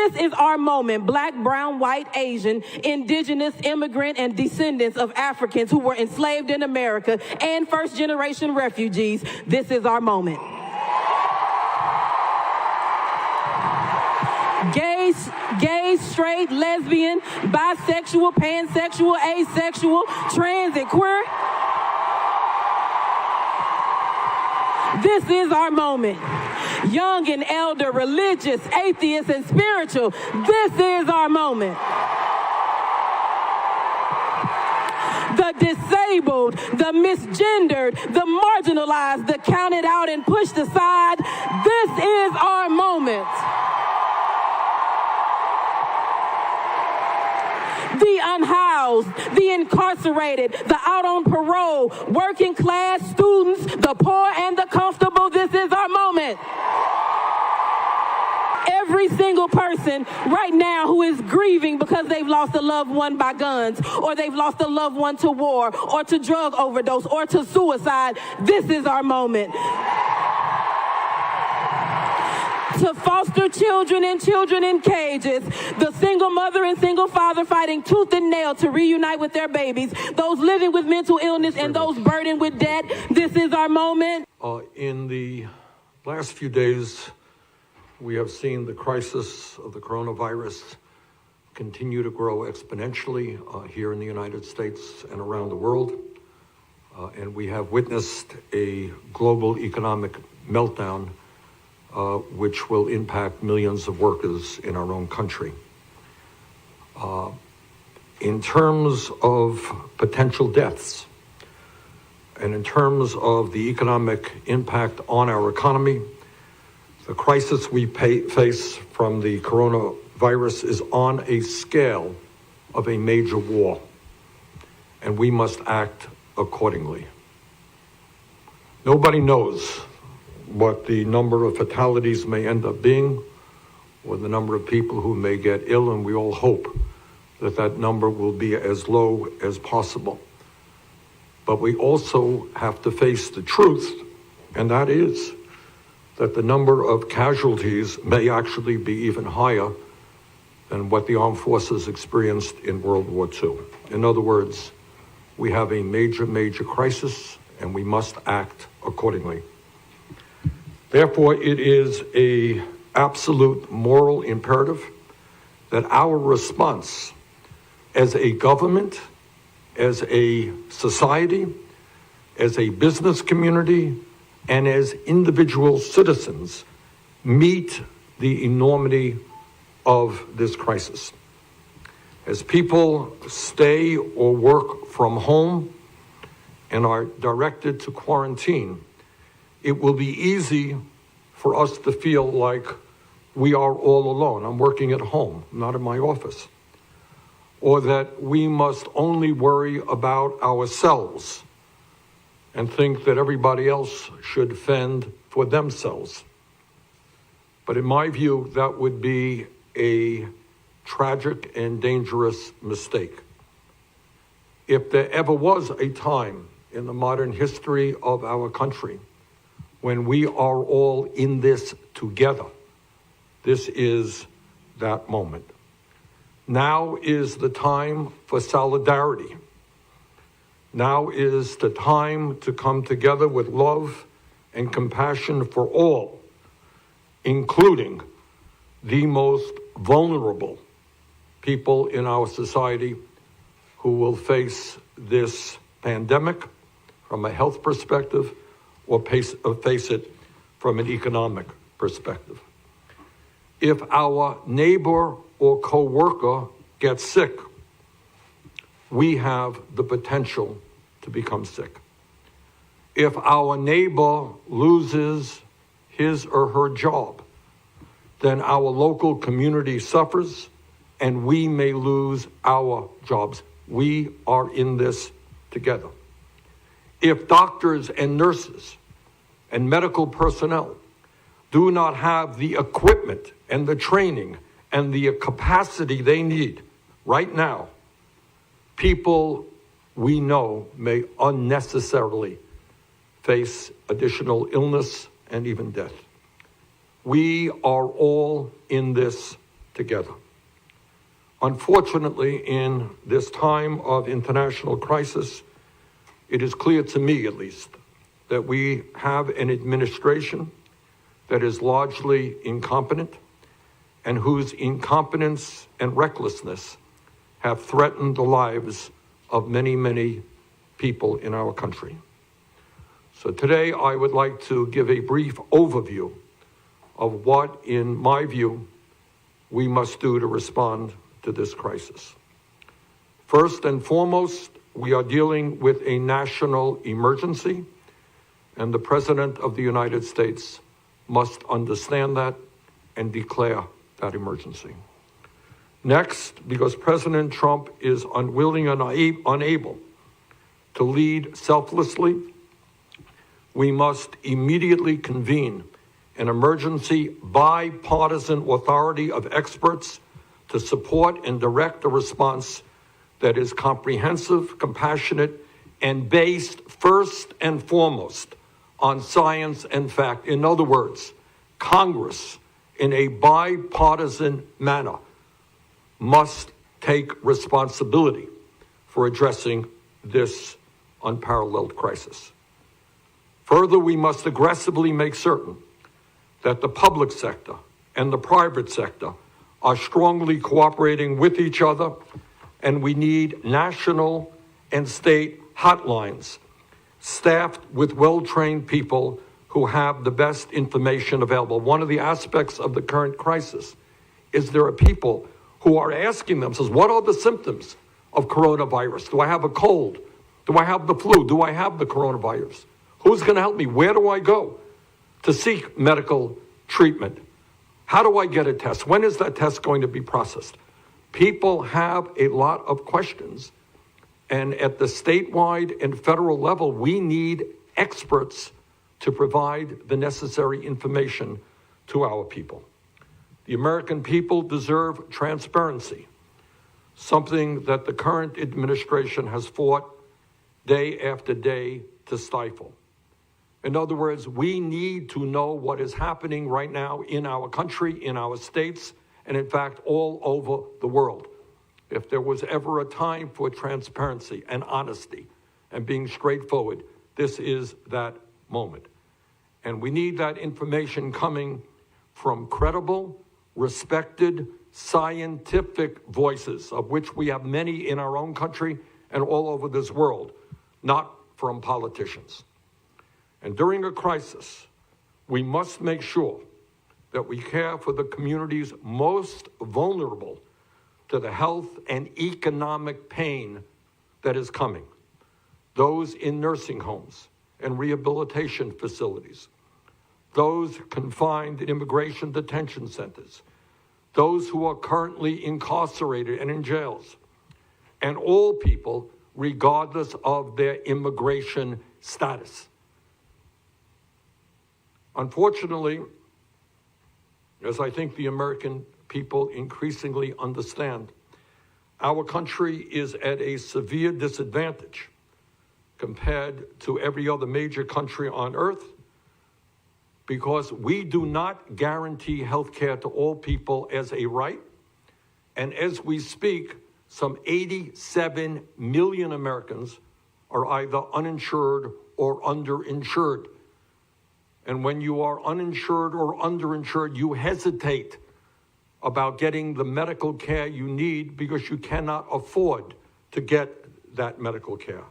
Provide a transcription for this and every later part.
This is our moment. Black, brown, white, Asian, indigenous, immigrant, and descendants of Africans who were enslaved in America and first-generation refugees. This is our moment. Gay, straight, lesbian, bisexual, pansexual, asexual, trans, and queer. This is our moment. Young and elder, religious, atheist, and spiritual. This is our moment. The disabled, the misgendered, the marginalized, the counted out and pushed aside. This is our moment. The unhoused, the incarcerated, the out on parole, working class students, the poor and the comfortable. This is our moment. Every single person right now who is grieving because they've lost a loved one by guns, or they've lost a loved one to war, or to drug overdose, or to suicide. This is our moment. To foster children and children in cages, the single mother and single father fighting tooth and nail to reunite with their babies, those living with mental illness and those burdened with debt. This is our moment. In the last few days, we have seen the crisis of the coronavirus continue to grow exponentially here in the United States and around the world. And we have witnessed a global economic meltdown which will impact millions of workers in our own country. In terms of potential deaths, and in terms of the economic impact on our economy, the crisis we face from the coronavirus is on a scale of a major war, and we must act accordingly. Nobody knows what the number of fatalities may end up being, or the number of people who may get ill, and we all hope that that number will be as low as possible. But we also have to face the truth, and that is that the number of casualties may actually be even higher than what the armed forces experienced in World War II. In other words, we have a major crisis, and we must act accordingly. Therefore, it is an absolute moral imperative that our response as a government, as a society, as a business community, and as individual citizens meet the enormity of this crisis. As people stay or work from home and are directed to quarantine, it will be easy for us to feel like we are all alone. I'm working at home, not in my office. Or that we must only worry about ourselves and think that everybody else should fend for themselves. But in my view, that would be a tragic and dangerous mistake. If there ever was a time in the modern history of our country when we are all in this together, this is that moment. Now is the time for solidarity. Now is the time to come together with love and compassion for all, including the most vulnerable people in our society who will face this pandemic from a health perspective or face it from an economic perspective. If our neighbor or coworker gets sick, we have the potential to become sick. If our neighbor loses his or her job, then our local community suffers and we may lose our jobs. We are in this together. If doctors and nurses and medical personnel do not have the equipment and the training and the capacity they need right now, people we know may unnecessarily face additional illness and even death. We are all in this together. Unfortunately, in this time of international crisis, it is clear to me, at least, that we have an administration that is largely incompetent and whose incompetence and recklessness have threatened the lives of many, many people in our country. So today I would like to give a brief overview of what, in my view, we must do to respond to this crisis. First and foremost, we are dealing with a national emergency, and the President of the United States must understand that and declare that emergency. Next, because President Trump is unwilling and unable to lead selflessly, we must immediately convene an emergency bipartisan authority of experts to support and direct a response that is comprehensive, compassionate, and based first and foremost on science and fact. In other words, Congress, in a bipartisan manner, must take responsibility for addressing this unparalleled crisis. Further, we must aggressively make certain that the public sector and the private sector are strongly cooperating with each other, and we need national and state hotlines staffed with well-trained people who have the best information available. One of the aspects of the current crisis is there are people who are asking themselves, what are the symptoms of coronavirus? Do I have a cold? Do I have the flu? Do I have the coronavirus? Who's going to help me? Where do I go to seek medical treatment? How do I get a test? When is that test going to be processed? People have a lot of questions, and at the statewide and federal level, we need experts to provide the necessary information to our people. The American people deserve transparency, something that the current administration has fought day after day to stifle. In other words, we need to know what is happening right now in our country, in our states, and in fact, all over the world. If there was ever a time for transparency and honesty and being straightforward, this is that moment. And we need that information coming from credible, respected, scientific voices, of which we have many in our own country and all over this world, not from politicians. And during a crisis, we must make sure that we care for the communities most vulnerable to the health and economic pain that is coming. Those in nursing homes and rehabilitation facilities, those confined in immigration detention centers, those who are currently incarcerated and in jails, and all people regardless of their immigration status. Unfortunately, as I think the American people increasingly understand, our country is at a severe disadvantage compared to every other major country on earth because we do not guarantee health care to all people as a right. And as we speak, some 87 million Americans are either uninsured or underinsured. And when you are uninsured or underinsured, you hesitate about getting the medical care you need because you cannot afford to get that medical care.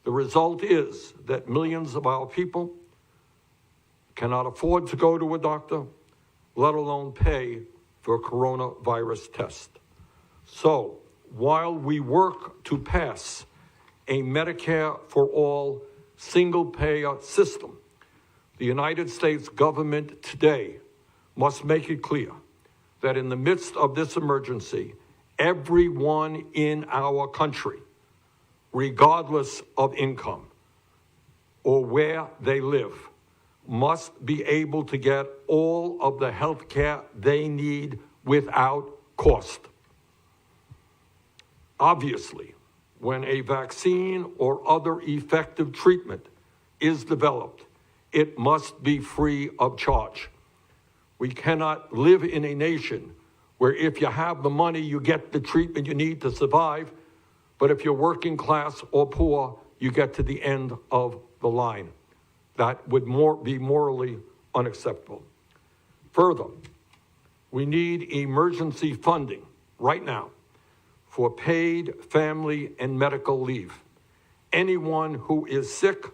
The result is that millions of our people cannot afford to go to a doctor, let alone pay for a coronavirus test. So, while we work to pass a Medicare for all single-payer system, the United States government today must make it clear that in the midst of this emergency, everyone in our country, regardless of income or where they live, must be able to get all of the health care they need without cost. Obviously, when a vaccine or other effective treatment is developed, it must be free of charge. We cannot live in a nation where if you have the money, you get the treatment you need to survive, but if you're working class or poor, you get to the end of the line. That would be morally unacceptable. Further, we need emergency funding right now for paid family and medical leave. Anyone who is sick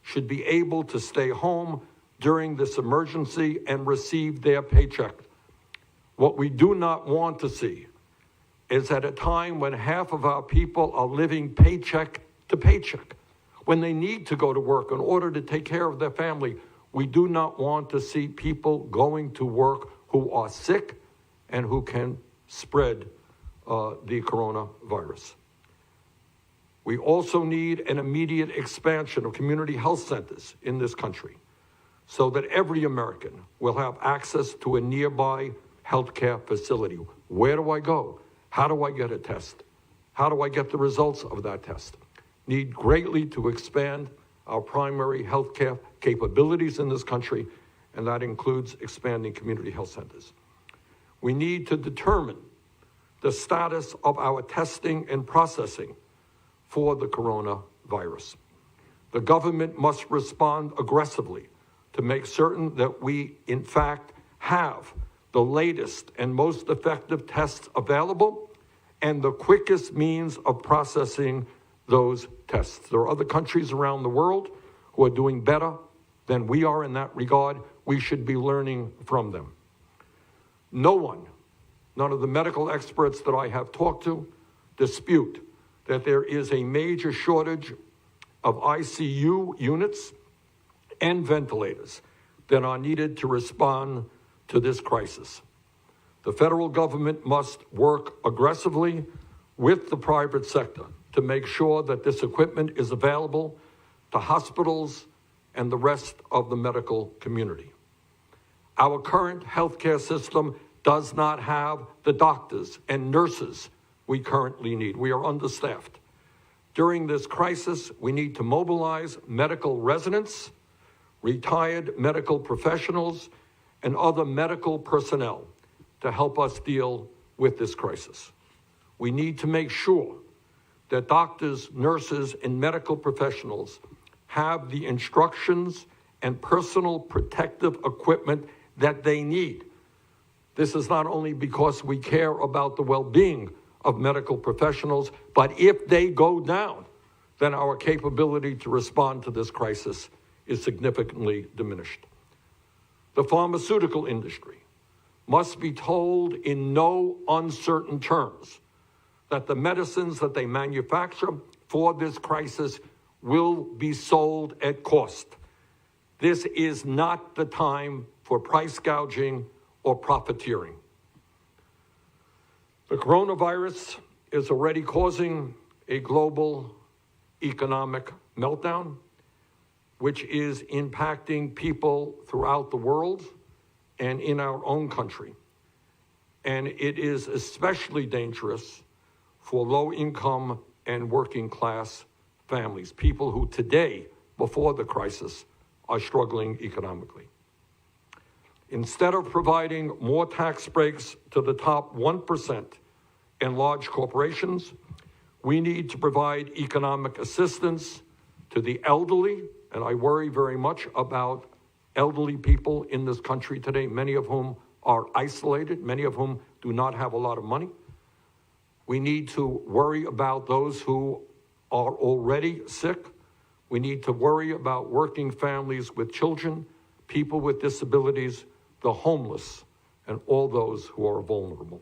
should be able to stay home during this emergency and receive their paycheck. What we do not want to see is at a time when half of our people are living paycheck to paycheck, when they need to go to work in order to take care of their family. We do not want to see people going to work who are sick and who can spread the coronavirus. We also need an immediate expansion of community health centers in this country so that every American will have access to a nearby healthcare facility. Where do I go? How do I get a test? How do I get the results of that test? Need greatly to expand our primary healthcare capabilities in this country, and that includes expanding community health centers. We need to determine the status of our testing and processing for the coronavirus. The government must respond aggressively to make certain that we, in fact, have the latest and most effective tests available and the quickest means of processing those tests. There are other countries around the world who are doing better than we are in that regard. We should be learning from them. None of the medical experts that I have talked to dispute that there is a major shortage of ICU units and ventilators that are needed to respond to this crisis. The federal government must work aggressively with the private sector to make sure that this equipment is available to hospitals and the rest of the medical community. Our current healthcare system does not have the doctors and nurses we currently need. We are understaffed. During this crisis, we need to mobilize medical residents, retired medical professionals, and other medical personnel to help us deal with this crisis. We need to make sure that doctors, nurses, and medical professionals have the instructions and personal protective equipment that they need. This is not only because we care about the well-being of medical professionals, but if they go down, then our capability to respond to this crisis is significantly diminished. The pharmaceutical industry must be told in no uncertain terms that the medicines that they manufacture for this crisis will be sold at cost. This is not the time for price gouging or profiteering. The coronavirus is already causing a global economic meltdown, which is impacting people throughout the world and in our own country. And it is especially dangerous for low-income and working-class families, people who today, before the crisis, are struggling economically. Instead of providing more tax breaks to the top 1% and large corporations, we need to provide economic assistance to the elderly, and I worry very much about elderly people in this country today, many of whom are isolated, many of whom do not have a lot of money. We need to worry about those who are already sick. We need to worry about working families with children, people with disabilities, the homeless, and all those who are vulnerable.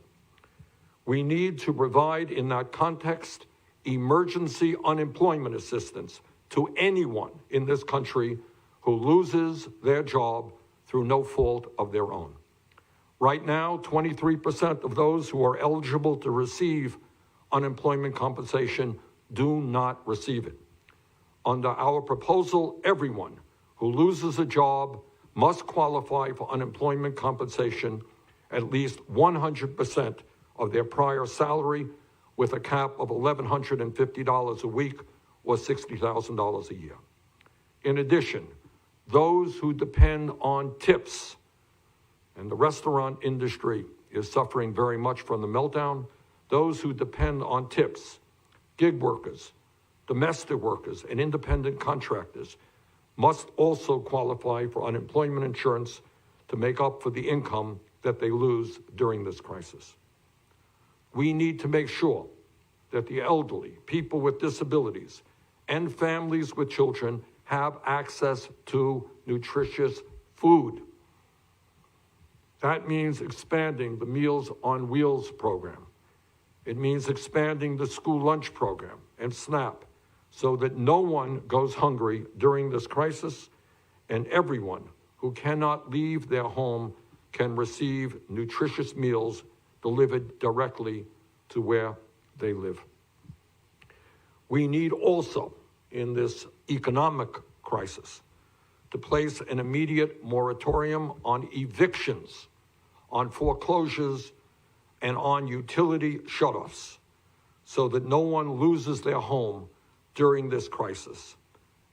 We need to provide, in that context, emergency unemployment assistance to anyone in this country who loses their job through no fault of their own. Right now, 23% of those who are eligible to receive unemployment compensation do not receive it. Under our proposal, everyone who loses a job must qualify for unemployment compensation at least 100% of their prior salary, with a cap of $1,150 a week or $60,000 a year. In addition, those who depend on tips, and the restaurant industry is suffering very much from the meltdown. Those who depend on tips, gig workers, domestic workers, and independent contractors must also qualify for unemployment insurance to make up for the income that they lose during this crisis. We need to make sure that the elderly, people with disabilities, and families with children have access to nutritious food. That means expanding the Meals on Wheels program. It means expanding the school lunch program and SNAP so that no one goes hungry during this crisis, and everyone who cannot leave their home can receive nutritious meals delivered directly to where they live. We need also, in this economic crisis, to place an immediate moratorium on evictions, on foreclosures, and on utility shutoffs, so that no one loses their home during this crisis,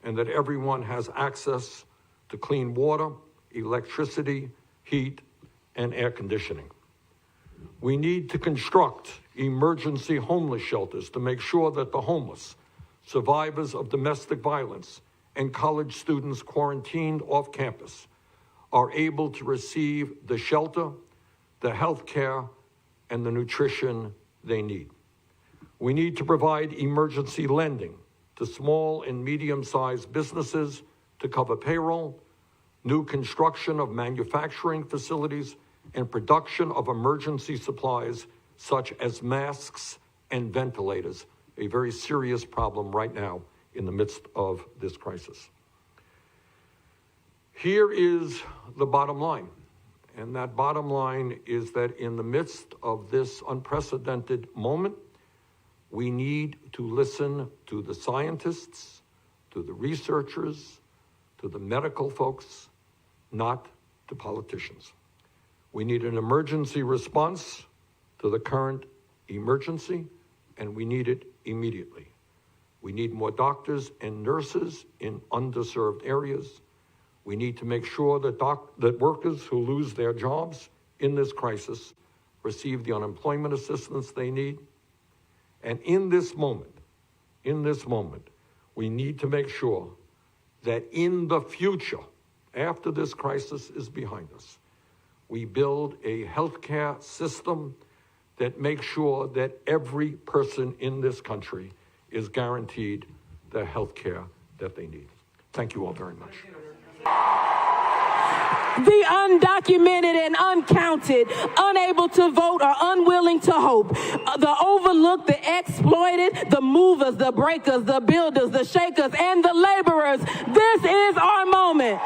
and that everyone has access to clean water, electricity, heat, and air conditioning. We need to construct emergency homeless shelters to make sure that the homeless, survivors of domestic violence, and college students quarantined off campus are able to receive the shelter, the health care, and the nutrition they need. We need to provide emergency lending to small and medium-sized businesses to cover payroll, new construction of manufacturing facilities, and production of emergency supplies such as masks and ventilators, a very serious problem right now in the midst of this crisis. Here is the bottom line, and that bottom line is that in the midst of this unprecedented moment, we need to listen to the scientists, to the researchers, to the medical folks, not to politicians. We need an emergency response to the current emergency, and we need it immediately. We need more doctors and nurses in underserved areas. We need to make sure that workers who lose their jobs in this crisis receive the unemployment assistance they need. And in this moment, we need to make sure that in the future, after this crisis is behind us, we build a healthcare system that makes sure that every person in this country is guaranteed the health care that they need. Thank you all very much. The undocumented and uncounted, unable to vote or unwilling to hope, the overlooked, the exploited, the movers, the breakers, the builders, the shakers, and the laborers. This is our moment.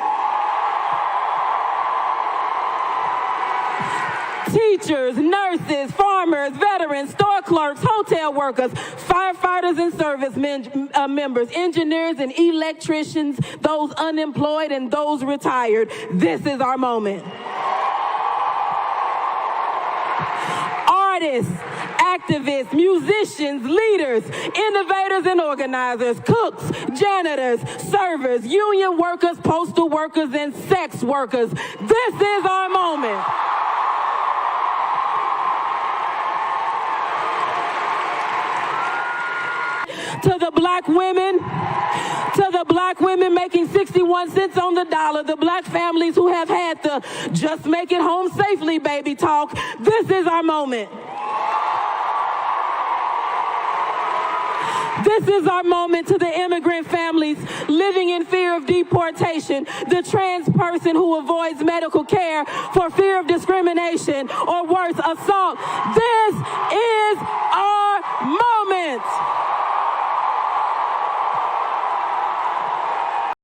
Teachers, nurses, farmers, veterans, store clerks, hotel workers, firefighters and service members, engineers and electricians, those unemployed and those retired. This is our moment. Artists, activists, musicians, leaders, innovators and organizers, cooks, janitors, servers, union workers, postal workers, and sex workers. This is our moment. To the black women making 61 cents on the dollar, the black families who have had the just make it home safely baby talk, this is our moment. This is our moment. To the immigrant families living in fear of deportation, the trans person who avoids medical care for fear of discrimination or worse, assault. This is our